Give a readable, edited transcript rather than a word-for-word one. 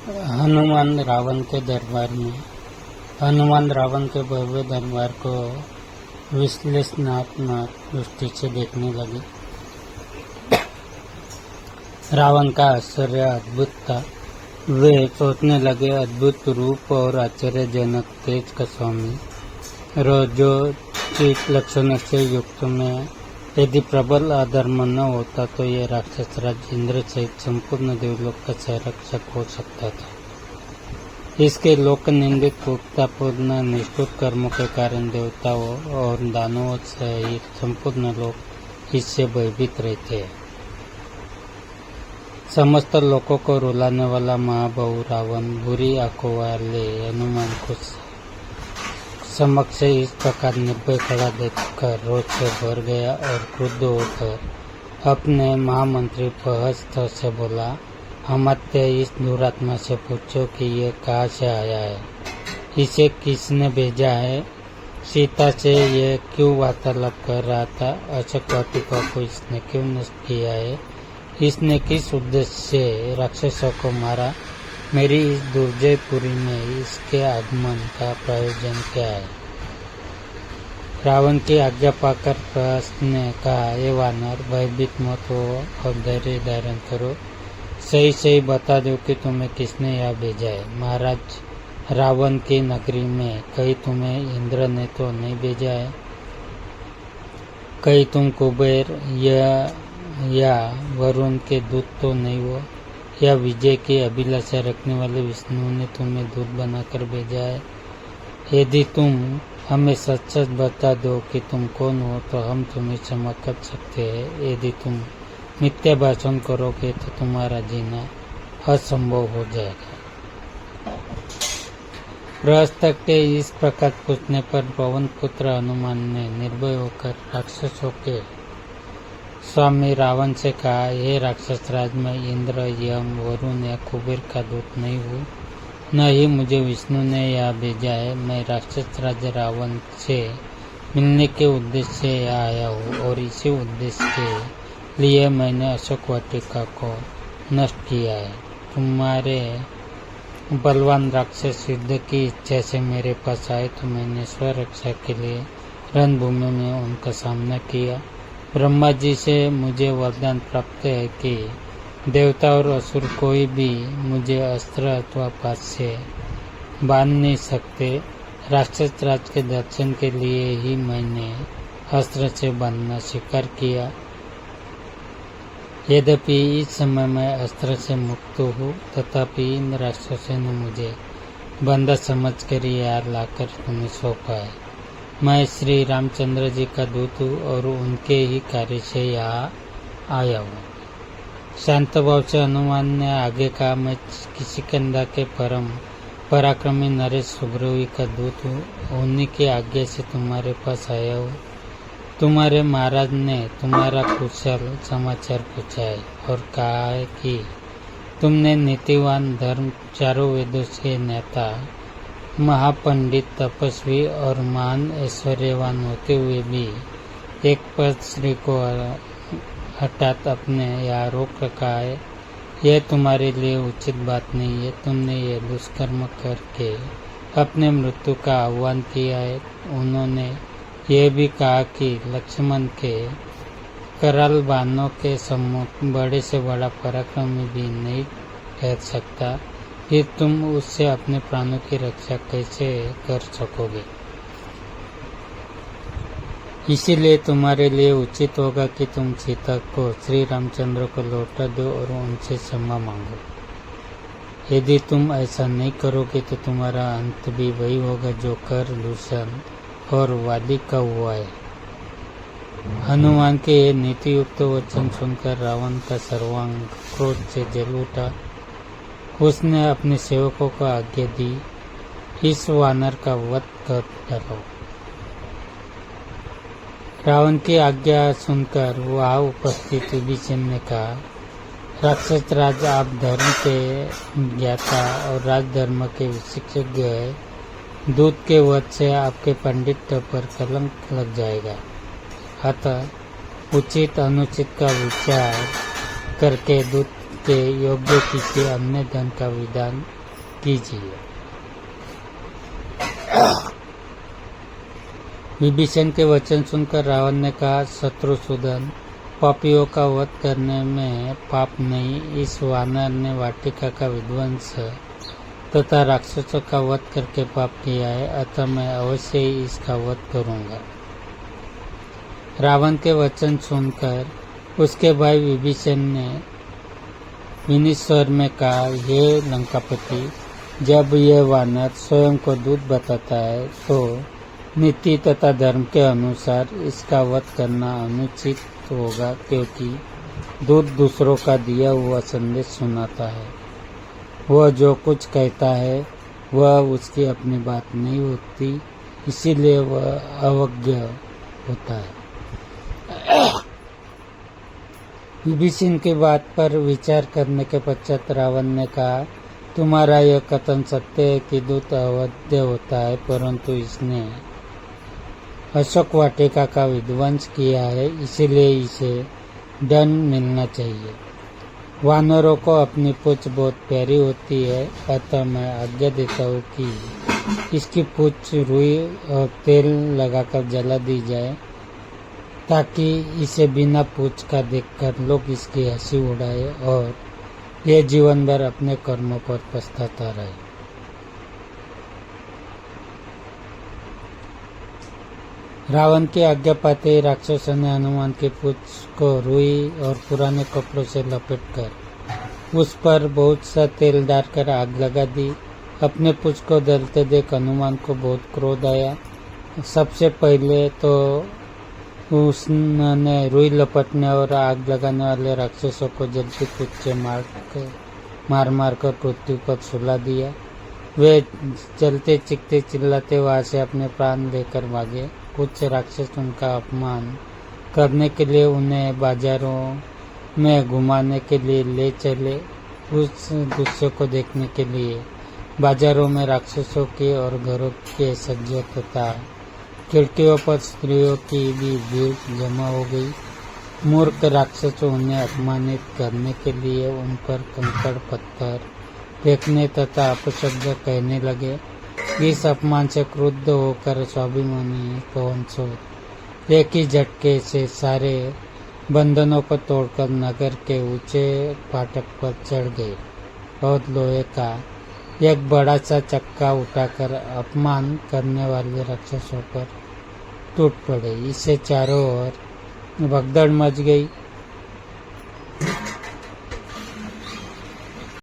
हनुमान रावण के दरबार में। हनुमान रावण के भव्य दरबार को विश्लेषणात्मक दृष्टि से देखने लगे। रावण का आश्चर्य अद्भुत था। वे सोचने लगे, अद्भुत रूप और आश्चर्यजनक तेज का स्वामी, रजोचित लक्षणों से युक्त में यदि प्रबल अधर्म न होता तो ये राक्षस राज इंद्र सहित संपूर्ण देवलोक का संरक्षक हो सकता था। इसके लोक निंदित क्रूरतापूर्ण निष्ठुर कर्मों के कारण देवताओं और दानवों सहित संपूर्ण लोग इससे भयभीत रहते हैं। समस्त लोगों को रुलाने वाला महाबाहु रावण बुरी आंखों वाले हनुमान को समक्ष इस प्रकार निर्भय खड़ा देखकर रोष से भर गया और क्रुद्ध होकर अपने महामंत्री प्रहस्त से बोला, अमात्य इस दुरात्मा से पूछो कि ये कहाँ से आया है, इसे किसने भेजा है, सीता से ये क्यों वार्तालाप कर रहा था, अशोक वाटिका को इसने क्यों नष्ट किया है, इसने किस उद्देश्य से राक्षसों को मारा, मेरी इस दुर्जयपुरी में इसके आगमन का प्रयोजन क्या है। रावण की आज्ञा पाकर प्रहस्त ने कहा, ये वानर भयभीत मत हो और धैर्य धारण करो, सही सही बता दो कि तुम्हें किसने यहाँ भेजा है। महाराज, रावण की नगरी में कहीं तुम्हें इंद्र ने तो नहीं भेजा है, कहीं तुम कुबेर या वरुण के दूत तो नहीं हो, या विजय की अभिलाषा रखने वाले विष्णु ने तुम्हें दूत बनाकर भेजा है। यदि तुम हमें सच सच बता दो कि तुम कौन हो तो हम तुम्हें क्षमा कर सकते हैं। यदि तुम मिथ्या भाषण करोगे तो तुम्हारा जीना असंभव हो जाएगा। प्रहस्त के इस प्रकार पूछने पर पवन पुत्र हनुमान ने निर्भय होकर राक्षसों के स्वामी रावण से कहा, हे राक्षस राज, मैं इंद्र, यम, वरुण या कुबेर का दूत नहीं हूँ, न ही मुझे विष्णु ने यहाँ भेजा है। मैं राक्षस राज रावण से मिलने के उद्देश्य से यहाँ आया हूँ और इसी उद्देश्य के लिए मैंने अशोक वाटिका को नष्ट किया है। तुम्हारे बलवान राक्षस युद्ध की इच्छा से मेरे पास आए तो मैंने स्वरक्षा के लिए रणभूमि में उनका सामना किया। ब्रह्मा जी से मुझे वरदान प्राप्त है कि देवता और असुर कोई भी मुझे अस्त्र अथवा पास से बांध नहीं सकते। राक्षस राज के दर्शन के लिए ही मैंने अस्त्र से बांधना स्वीकार किया। यद्यपि इस समय मैं अस्त्र से मुक्त हूँ, तथापि इन राक्षसों ने मुझे बंदा समझकर यार लाकर तुम्हें सौंपा है। मैं श्री रामचंद्र जी का दूत हूँ और उनके ही कार्य से यहाँ आया हूँ। शांत भाव से हनुमान ने आगे कहा, मैं किष्किंधा के परम पराक्रमी नरेश सुग्रीव का दूत हूँ, उन्हीं की आज्ञा से तुम्हारे पास आया हूँ। तुम्हारे महाराज ने तुम्हारा कुशल समाचार पूछा है और कहा है कि तुमने नीतिवान, धर्म, चारों वेदों के नेता, महापंडित, तपस्वी और महान ऐश्वर्यवान होते हुए भी एक पद स्त्री को हठात अपने यहाँ रोक रखा है। यह तुम्हारे लिए उचित बात नहीं है। तुमने ये दुष्कर्म करके अपने मृत्यु का आह्वान किया है। उन्होंने यह भी कहा कि लक्ष्मण के कराल बाणों के सम्मुख बड़े से बड़ा पराक्रमी भी नहीं ठहर सकता। फिर तुम उससे अपने प्राणों की रक्षा कैसे कर सकोगे। इसीलिए तुम्हारे लिए उचित होगा कि तुम सीता को श्री रामचंद्र को लौटा दो और उनसे क्षमा मांगो। यदि तुम ऐसा नहीं करोगे तो तुम्हारा अंत भी वही होगा जो कर दूषण और वादी का हुआ है। हनुमान के नीतियुक्त वचन सुनकर रावण का सर्वांग क्रोध से जल उठा। उसने अपने सेवकों को आज्ञा दी, इस वानर का वध कर डालो। रावण की आज्ञा सुनकर वहाँ उपस्थित विभीषण ने कहा, राक्षस राज, आप धर्म के ज्ञाता और राजधर्म के विशेषज्ञ हैं। दूत के वध से आपके पंडित्य पर कलंक लग जाएगा। अतः उचित अनुचित का विचार करके दूत के योग्य किसी अन्य धन का विधान कीजिए। विभीषण के वचन सुनकर रावण ने कहा, शत्रुसूदन, पापियों का वध करने में पाप नहीं। इस वानर ने वाटिका का विध्वंस तथा राक्षसों का वध करके पाप किया है, अतः मैं अवश्य ही इसका वध करूंगा। रावण के वचन सुनकर उसके भाई विभीषण ने विनीत स्वर में कहा, हे लंकापति, जब यह वानर स्वयं को दूत बताता है तो नीति तथा धर्म के अनुसार इसका वध करना अनुचित होगा, क्योंकि दूत दूसरों का दिया हुआ संदेश सुनाता है। वह जो कुछ कहता है वह उसकी अपनी बात नहीं होती, इसीलिए वह अवज्ञ होता है। विभीषण की बात पर विचार करने के पश्चात रावण ने कहा, तुम्हारा यह कथन सत्य है कि दूत अवध्य होता है, परंतु इसने अशोक वाटिका का विध्वंस किया है, इसीलिए इसे दंड मिलना चाहिए। वानरों को अपनी पूंछ बहुत प्यारी होती है, अतः मैं आज्ञा देता हूँ कि इसकी पूंछ रुई और तेल लगाकर जला दी जाए, ताकि इसे बिना पूंछ का देखकर लोग इसकी हंसी उड़ाए और ये जीवन भर अपने कर्मों पर पछताता रहे। रावण की आज्ञा पाते ही राक्षसों ने हनुमान की पूंछ को रुई और पुराने कपड़ों से लपेटकर उस पर बहुत सा तेल डालकर आग लगा दी। अपने पूंछ को जलते देख हनुमान को बहुत क्रोध आया। सबसे पहले तो उसने रुई लपटने और आग लगाने वाले राक्षसों को जलती पूंछ से मार कर पृथ्वी पर सुला दिया। वे चलते चिखते चिल्लाते वहां से अपने प्राण लेकर भागे। कुछ राक्षस उनका अपमान करने के लिए उन्हें बाजारों में घुमाने के लिए ले चले। उस दृश्य को देखने के लिए बाजारों में राक्षसों की और घरों के सज्जों तथा खिड़कियों पर स्त्रियों की भी भीड़ जमा हो गई। मूर्ख राक्षसों उन्हें अपमानित करने के लिए उन पर कंकड़ पत्थर फेंकने तथा अपशब्द कहने लगे। इस अपमान से क्रुद्ध होकर स्वाभिमानी पवनसुत एक ही झटके से सारे बंधनों को तोड़कर नगर के ऊंचे फाटक पर चढ़ गए और लोहे का एक बड़ा सा चक्का उठाकर अपमान करने वाले राक्षसों पर टूट पड़े। इससे चारों ओर भगदड़ मच गई।